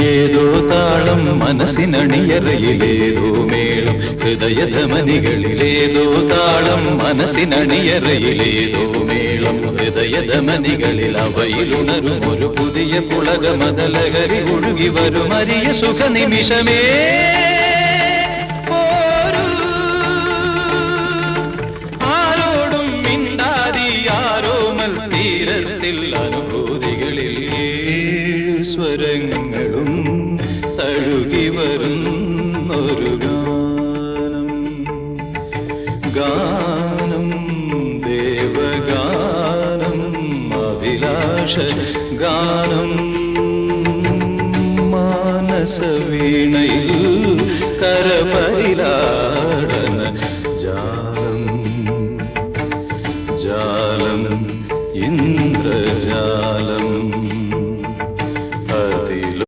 ഏതോ താളം മനസ്സിനണിയറയിലേതോ മേളം ഹൃദയധമനികളിലേതോ താളം മനസ്സിനണിയറയിലേതോ മേളം ഹൃദയധമനികളിൽ അവയിലുണരും ഒരു പുതിയ പുളകമതലഹരി ഒഴുകി വരും അരിയ സുഖനിമിഷമേ ആരോടും മിണ്ടാതി ആരോമൽ തീരത്തിൽ അനുഭൂതികളിൽ സ്വരങ്ങളും തഴുകി വരുന്നൊരു ഗാനം ഗാനം ദേവഗാനം അഭിലാഷ ഗാനം മാനസവീണയിൽ കരപരിലാ